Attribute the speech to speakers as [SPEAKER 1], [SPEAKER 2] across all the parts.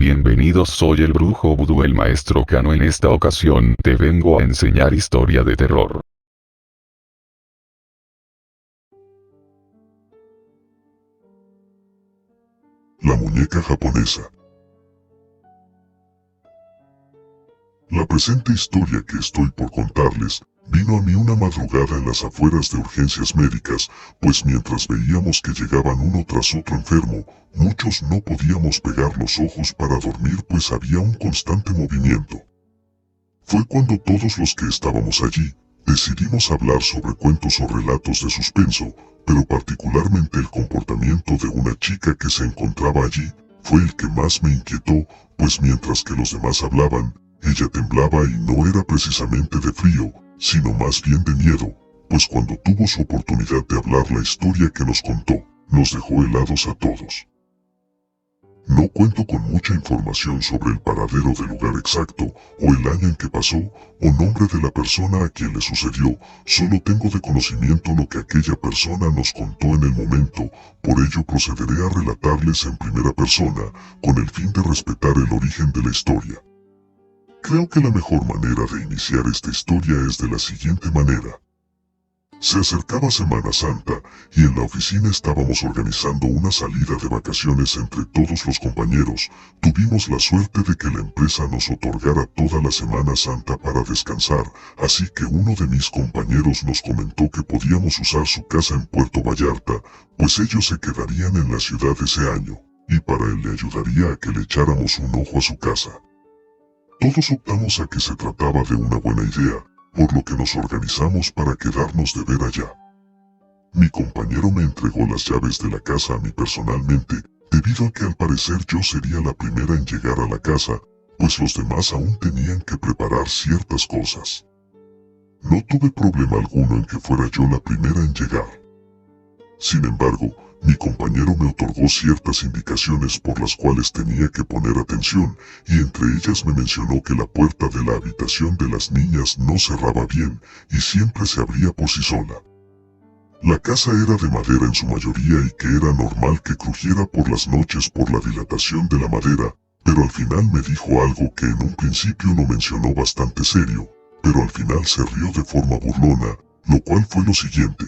[SPEAKER 1] Bienvenidos, soy el brujo vudú, el maestro Kano. En esta ocasión te vengo a enseñar historia de terror.
[SPEAKER 2] La muñeca japonesa. La presente historia que estoy por contarles vino a mí una madrugada en las afueras de urgencias médicas, pues mientras veíamos que llegaban uno tras otro enfermo, muchos no podíamos pegar los ojos para dormir pues había un constante movimiento. Fue cuando todos los que estábamos allí decidimos hablar sobre cuentos o relatos de suspenso, pero particularmente el comportamiento de una chica que se encontraba allí fue el que más me inquietó, pues mientras que los demás hablaban, ella temblaba y no era precisamente de frío, sino más bien de miedo, pues cuando tuvo su oportunidad de hablar la historia que nos contó, nos dejó helados a todos. No cuento con mucha información sobre el paradero del lugar exacto, o el año en que pasó, o nombre de la persona a quien le sucedió, solo tengo de conocimiento lo que aquella persona nos contó en el momento, por ello procederé a relatarles en primera persona, con el fin de respetar el origen de la historia. Creo que la mejor manera de iniciar esta historia es de la siguiente manera. Se acercaba Semana Santa y en la oficina estábamos organizando una salida de vacaciones entre todos los compañeros. Tuvimos la suerte de que la empresa nos otorgara toda la Semana Santa para descansar, así que uno de mis compañeros nos comentó que podíamos usar su casa en Puerto Vallarta, pues ellos se quedarían en la ciudad ese año, y para él le ayudaría a que le echáramos un ojo a su casa. Todos optamos a que se trataba de una buena idea, por lo que nos organizamos para quedarnos de ver allá. Mi compañero me entregó las llaves de la casa a mí personalmente, debido a que al parecer yo sería la primera en llegar a la casa, pues los demás aún tenían que preparar ciertas cosas. No tuve problema alguno en que fuera yo la primera en llegar. Sin embargo, mi compañero me otorgó ciertas indicaciones por las cuales tenía que poner atención, y entre ellas me mencionó que la puerta de la habitación de las niñas no cerraba bien, y siempre se abría por sí sola. La casa era de madera en su mayoría y que era normal que crujiera por las noches por la dilatación de la madera, pero al final me dijo algo que en un principio no mencionó bastante serio, pero al final se rió de forma burlona, lo cual fue lo siguiente.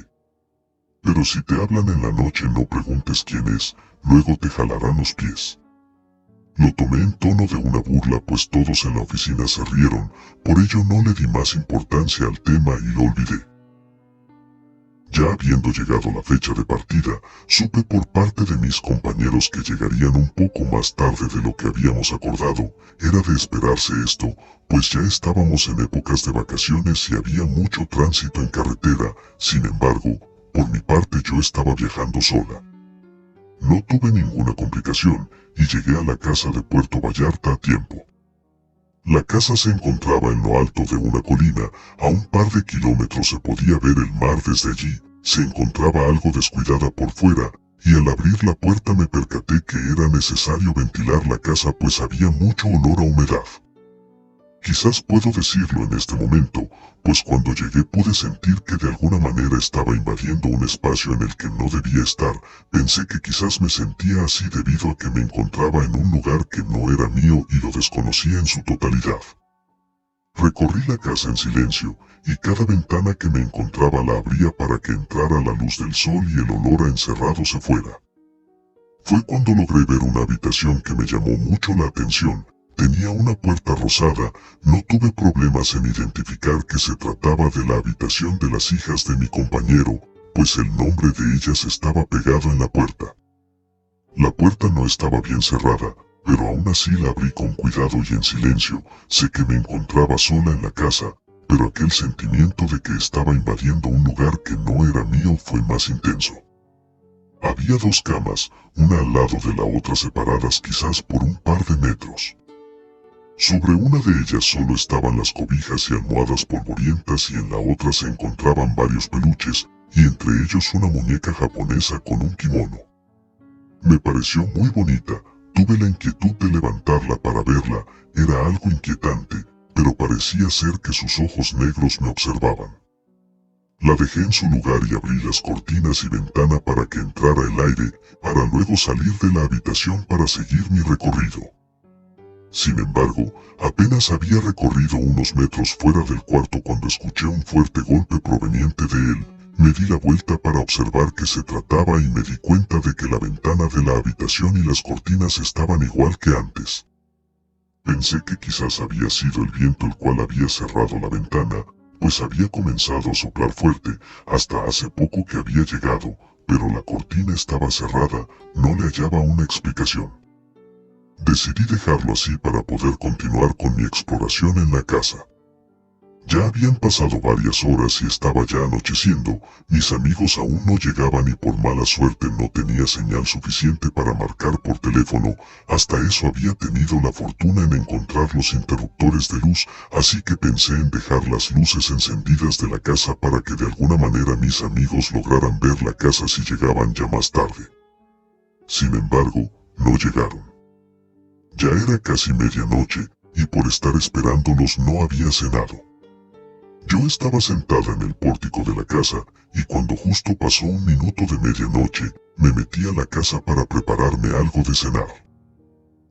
[SPEAKER 2] Pero si te hablan en la noche no preguntes quién es, luego te jalarán los pies. Lo tomé en tono de una burla pues todos en la oficina se rieron, por ello no le di más importancia al tema y lo olvidé. Ya habiendo llegado la fecha de partida, supe por parte de mis compañeros que llegarían un poco más tarde de lo que habíamos acordado. Era de esperarse esto, pues ya estábamos en épocas de vacaciones y había mucho tránsito en carretera. Sin embargo, por mi parte yo estaba viajando sola. No tuve ninguna complicación y llegué a la casa de Puerto Vallarta a tiempo. La casa se encontraba en lo alto de una colina, a un par de kilómetros se podía ver el mar desde allí, se encontraba algo descuidada por fuera, y al abrir la puerta me percaté que era necesario ventilar la casa pues había mucho olor a humedad. Quizás puedo decirlo en este momento, pues cuando llegué pude sentir que de alguna manera estaba invadiendo un espacio en el que no debía estar. Pensé que quizás me sentía así debido a que me encontraba en un lugar que no era mío y lo desconocía en su totalidad. Recorrí la casa en silencio, y cada ventana que me encontraba la abría para que entrara la luz del sol y el olor a encerrado se fuera. Fue cuando logré ver una habitación que me llamó mucho la atención. Tenía una puerta rosada, no tuve problemas en identificar que se trataba de la habitación de las hijas de mi compañero, pues el nombre de ellas estaba pegado en la puerta. La puerta no estaba bien cerrada, pero aún así la abrí con cuidado y en silencio. Sé que me encontraba sola en la casa, pero aquel sentimiento de que estaba invadiendo un lugar que no era mío fue más intenso. Había dos camas, una al lado de la otra separadas quizás por un par de metros. Sobre una de ellas solo estaban las cobijas y almohadas polvorientas y en la otra se encontraban varios peluches, y entre ellos una muñeca japonesa con un kimono. Me pareció muy bonita, tuve la inquietud de levantarla para verla, era algo inquietante, pero parecía ser que sus ojos negros me observaban. La dejé en su lugar y abrí las cortinas y ventana para que entrara el aire, para luego salir de la habitación para seguir mi recorrido. Sin embargo, apenas había recorrido unos metros fuera del cuarto cuando escuché un fuerte golpe proveniente de él. Me di la vuelta para observar qué se trataba y me di cuenta de que la ventana de la habitación y las cortinas estaban igual que antes. Pensé que quizás había sido el viento el cual había cerrado la ventana, pues había comenzado a soplar fuerte, hasta hace poco que había llegado, pero la cortina estaba cerrada, no le hallaba una explicación. Decidí dejarlo así para poder continuar con mi exploración en la casa. Ya habían pasado varias horas y estaba ya anocheciendo, mis amigos aún no llegaban y por mala suerte no tenía señal suficiente para marcar por teléfono. Hasta eso había tenido la fortuna en encontrar los interruptores de luz, así que pensé en dejar las luces encendidas de la casa para que de alguna manera mis amigos lograran ver la casa si llegaban ya más tarde. Sin embargo, no llegaron. Ya era casi medianoche, y por estar esperándolos no había cenado. Yo estaba sentada en el pórtico de la casa, y cuando justo pasó un minuto de medianoche, me metí a la casa para prepararme algo de cenar.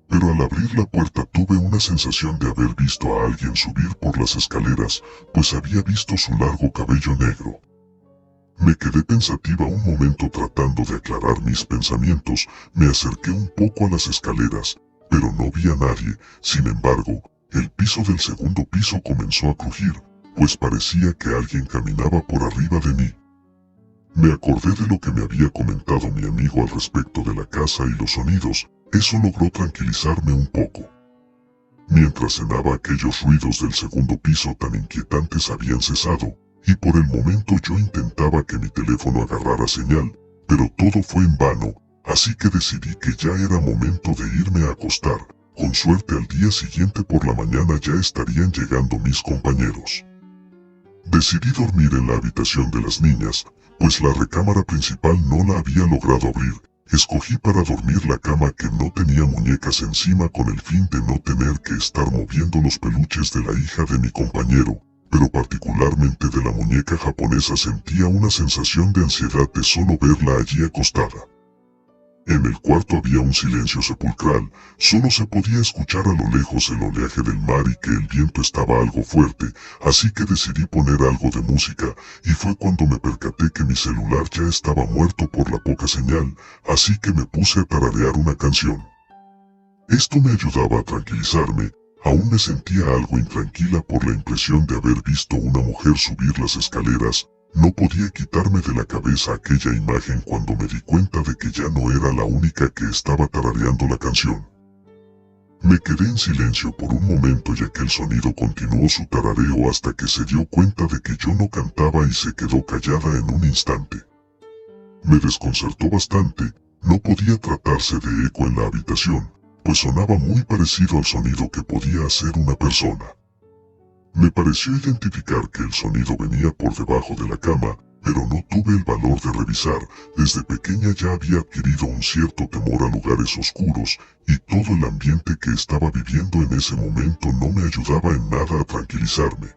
[SPEAKER 2] Pero al abrir la puerta tuve una sensación de haber visto a alguien subir por las escaleras, pues había visto su largo cabello negro. Me quedé pensativa un momento tratando de aclarar mis pensamientos, me acerqué un poco a las escaleras, pero no vi a nadie. Sin embargo, el piso del segundo piso comenzó a crujir, pues parecía que alguien caminaba por arriba de mí. Me acordé de lo que me había comentado mi amigo al respecto de la casa y los sonidos, eso logró tranquilizarme un poco. Mientras cenaba, aquellos ruidos del segundo piso tan inquietantes habían cesado, y por el momento yo intentaba que mi teléfono agarrara señal, pero todo fue en vano, así que decidí que ya era momento de irme a acostar. Con suerte al día siguiente por la mañana ya estarían llegando mis compañeros. Decidí dormir en la habitación de las niñas, pues la recámara principal no la había logrado abrir. Escogí para dormir la cama que no tenía muñecas encima con el fin de no tener que estar moviendo los peluches de la hija de mi compañero, pero particularmente de la muñeca japonesa sentía una sensación de ansiedad de solo verla allí acostada. En el cuarto había un silencio sepulcral, solo se podía escuchar a lo lejos el oleaje del mar y que el viento estaba algo fuerte, así que decidí poner algo de música, y fue cuando me percaté que mi celular ya estaba muerto por la poca señal, así que me puse a tararear una canción. Esto me ayudaba a tranquilizarme, aún me sentía algo intranquila por la impresión de haber visto una mujer subir las escaleras. No podía quitarme de la cabeza aquella imagen cuando me di cuenta de que ya no era la única que estaba tarareando la canción. Me quedé en silencio por un momento y aquel sonido continuó su tarareo hasta que se dio cuenta de que yo no cantaba y se quedó callada en un instante. Me desconcertó bastante, no podía tratarse de eco en la habitación, pues sonaba muy parecido al sonido que podía hacer una persona. Me pareció identificar que el sonido venía por debajo de la cama, pero no tuve el valor de revisar. Desde pequeña ya había adquirido un cierto temor a lugares oscuros, y todo el ambiente que estaba viviendo en ese momento no me ayudaba en nada a tranquilizarme.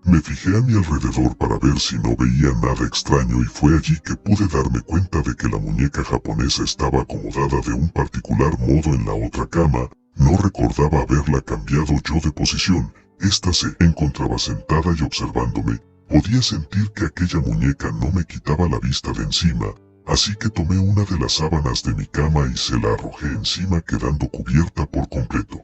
[SPEAKER 2] Me fijé a mi alrededor para ver si no veía nada extraño y fue allí que pude darme cuenta de que la muñeca japonesa estaba acomodada de un particular modo en la otra cama. No recordaba haberla cambiado yo de posición. Esta se encontraba sentada y observándome. Podía sentir que aquella muñeca no me quitaba la vista de encima, así que tomé una de las sábanas de mi cama y se la arrojé encima quedando cubierta por completo.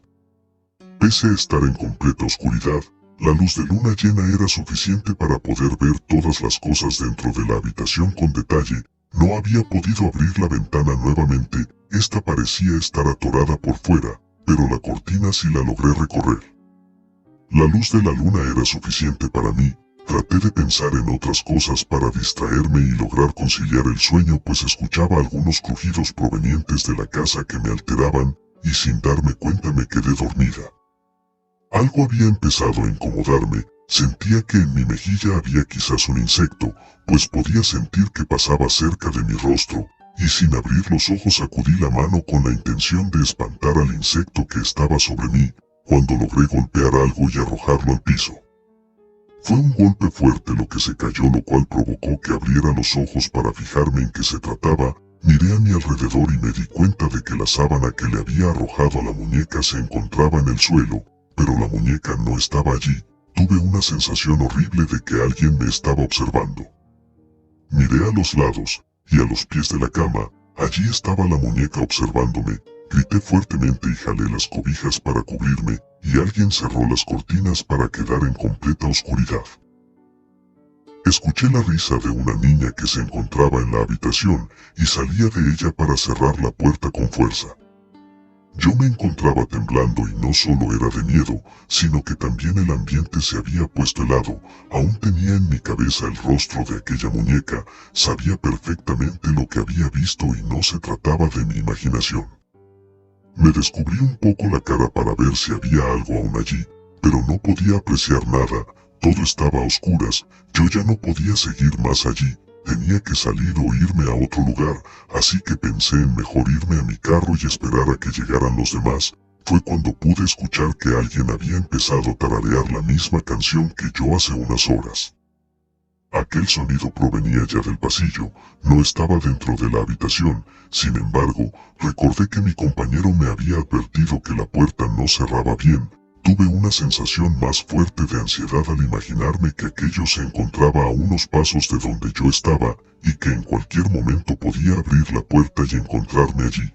[SPEAKER 2] Pese a estar en completa oscuridad, la luz de luna llena era suficiente para poder ver todas las cosas dentro de la habitación con detalle. No había podido abrir la ventana nuevamente, esta parecía estar atorada por fuera, pero la cortina sí la logré recorrer. La luz de la luna era suficiente para mí. Traté de pensar en otras cosas para distraerme y lograr conciliar el sueño, pues escuchaba algunos crujidos provenientes de la casa que me alteraban, y sin darme cuenta me quedé dormida. Algo había empezado a incomodarme, sentía que en mi mejilla había quizás un insecto, pues podía sentir que pasaba cerca de mi rostro, y sin abrir los ojos sacudí la mano con la intención de espantar al insecto que estaba sobre mí, cuando logré golpear algo y arrojarlo al piso. Fue un golpe fuerte lo que se cayó, lo cual provocó que abriera los ojos para fijarme en qué se trataba. Miré a mi alrededor y me di cuenta de que la sábana que le había arrojado a la muñeca se encontraba en el suelo, pero la muñeca no estaba allí. Tuve una sensación horrible de que alguien me estaba observando. Miré a los lados, y a los pies de la cama, allí estaba la muñeca observándome. Grité fuertemente y jalé las cobijas para cubrirme, y alguien cerró las cortinas para quedar en completa oscuridad. Escuché la risa de una niña que se encontraba en la habitación, y salía de ella para cerrar la puerta con fuerza. Yo me encontraba temblando y no solo era de miedo, sino que también el ambiente se había puesto helado. Aún tenía en mi cabeza el rostro de aquella muñeca, sabía perfectamente lo que había visto y no se trataba de mi imaginación. Me descubrí un poco la cara para ver si había algo aún allí, pero no podía apreciar nada, todo estaba a oscuras, yo ya no podía seguir más allí. Tenía que salir o irme a otro lugar, así que pensé en mejor irme a mi carro y esperar a que llegaran los demás. Fue cuando pude escuchar que alguien había empezado a tararear la misma canción que yo hace unas horas. Aquel sonido provenía ya del pasillo, no estaba dentro de la habitación. Sin embargo, recordé que mi compañero me había advertido que la puerta no cerraba bien. Tuve una sensación más fuerte de ansiedad al imaginarme que aquello se encontraba a unos pasos de donde yo estaba, y que en cualquier momento podía abrir la puerta y encontrarme allí.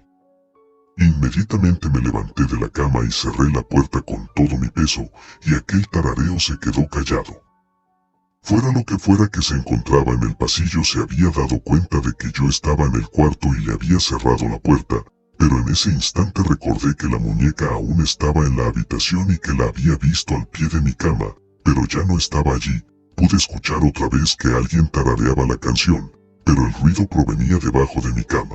[SPEAKER 2] Inmediatamente me levanté de la cama y cerré la puerta con todo mi peso, y aquel tarareo se quedó callado. Fuera lo que fuera que se encontraba en el pasillo se había dado cuenta de que yo estaba en el cuarto y le había cerrado la puerta. Pero en ese instante recordé que la muñeca aún estaba en la habitación y que la había visto al pie de mi cama, pero ya no estaba allí. Pude escuchar otra vez que alguien tarareaba la canción, pero el ruido provenía debajo de mi cama.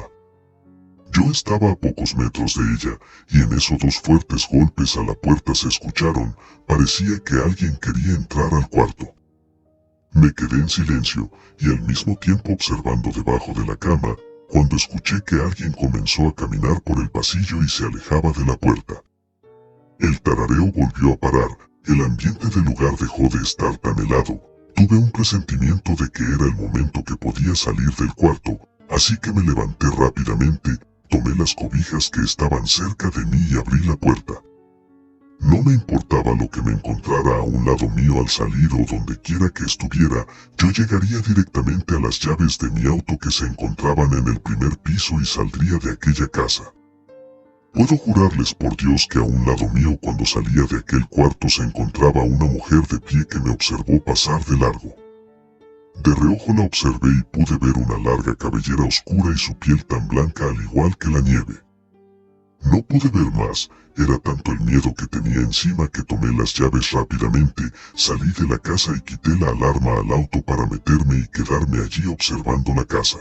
[SPEAKER 2] Yo estaba a pocos metros de ella, y en eso dos fuertes golpes a la puerta se escucharon. Parecía que alguien quería entrar al cuarto. Me quedé en silencio, y al mismo tiempo observando debajo de la cama, cuando escuché que alguien comenzó a caminar por el pasillo y se alejaba de la puerta. El tarareo volvió a parar, el ambiente del lugar dejó de estar tan helado. Tuve un presentimiento de que era el momento que podía salir del cuarto, así que me levanté rápidamente, tomé las cobijas que estaban cerca de mí y abrí la puerta. No me importaba lo que me encontrara a un lado mío al salir o donde quiera que estuviera, yo llegaría directamente a las llaves de mi auto que se encontraban en el primer piso y saldría de aquella casa. Puedo jurarles por Dios que a un lado mío cuando salía de aquel cuarto se encontraba una mujer de pie que me observó pasar de largo. De reojo la observé y pude ver una larga cabellera oscura y su piel tan blanca al igual que la nieve. No pude ver más, era tanto el miedo que tenía encima que tomé las llaves rápidamente, salí de la casa y quité la alarma al auto para meterme y quedarme allí observando la casa.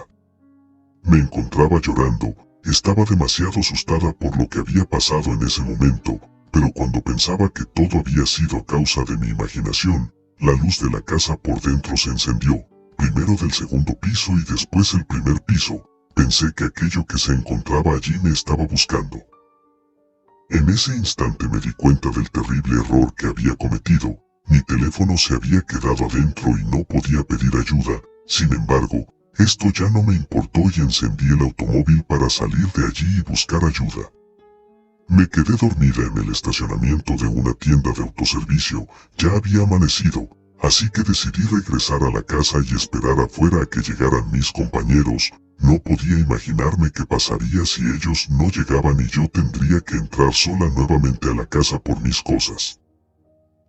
[SPEAKER 2] Me encontraba llorando, estaba demasiado asustada por lo que había pasado en ese momento, pero cuando pensaba que todo había sido a causa de mi imaginación, la luz de la casa por dentro se encendió, primero del segundo piso y después el primer piso. Pensé que aquello que se encontraba allí me estaba buscando. En ese instante me di cuenta del terrible error que había cometido. Mi teléfono se había quedado adentro y no podía pedir ayuda. Sin embargo, esto ya no me importó y encendí el automóvil para salir de allí y buscar ayuda. Me quedé dormida en el estacionamiento de una tienda de autoservicio. Ya había amanecido, así que decidí regresar a la casa y esperar afuera a que llegaran mis compañeros. No podía imaginarme qué pasaría si ellos no llegaban y yo tendría que entrar sola nuevamente a la casa por mis cosas.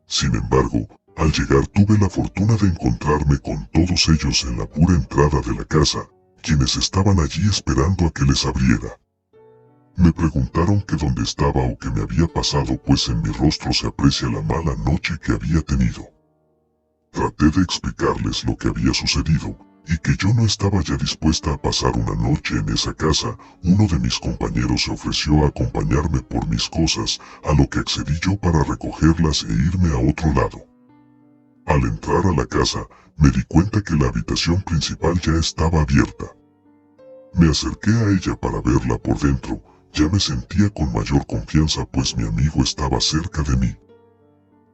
[SPEAKER 2] Sin embargo, al llegar tuve la fortuna de encontrarme con todos ellos en la pura entrada de la casa, quienes estaban allí esperando a que les abriera. Me preguntaron que dónde estaba o qué me había pasado, pues en mi rostro se aprecia la mala noche que había tenido. Traté de explicarles lo que había sucedido, y que yo no estaba ya dispuesta a pasar una noche en esa casa. Uno de mis compañeros se ofreció a acompañarme por mis cosas, a lo que accedí yo para recogerlas e irme a otro lado. Al entrar a la casa, me di cuenta que la habitación principal ya estaba abierta. Me acerqué a ella para verla por dentro, ya me sentía con mayor confianza pues mi amigo estaba cerca de mí.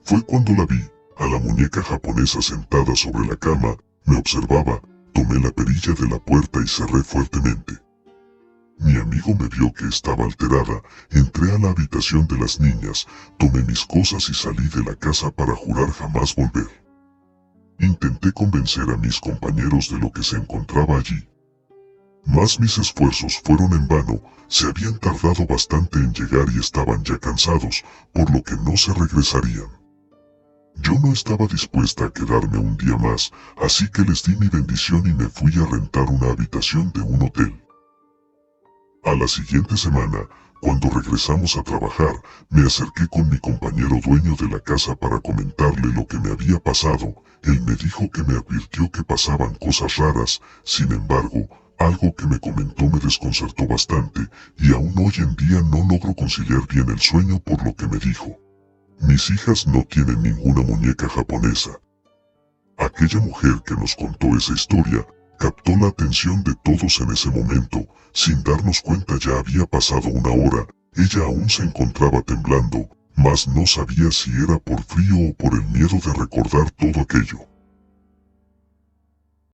[SPEAKER 2] Fue cuando la vi, a la muñeca japonesa sentada sobre la cama, me observaba. Tomé la perilla de la puerta y cerré fuertemente. Mi amigo me vio que estaba alterada, entré a la habitación de las niñas, tomé mis cosas y salí de la casa para jurar jamás volver. Intenté convencer a mis compañeros de lo que se encontraba allí. Mas mis esfuerzos fueron en vano, se habían tardado bastante en llegar y estaban ya cansados, por lo que no se regresarían. Yo no estaba dispuesta a quedarme un día más, así que les di mi bendición y me fui a rentar una habitación de un hotel. A la siguiente semana, cuando regresamos a trabajar, me acerqué con mi compañero dueño de la casa para comentarle lo que me había pasado. Él me dijo que me advirtió que pasaban cosas raras, sin embargo, algo que me comentó me desconcertó bastante, y aún hoy en día no logro conciliar bien el sueño por lo que me dijo. Mis hijas no tienen ninguna muñeca japonesa. Aquella mujer que nos contó esa historia, captó la atención de todos en ese momento. Sin darnos cuenta ya había pasado una hora, ella aún se encontraba temblando, mas no sabía si era por frío o por el miedo de recordar todo aquello.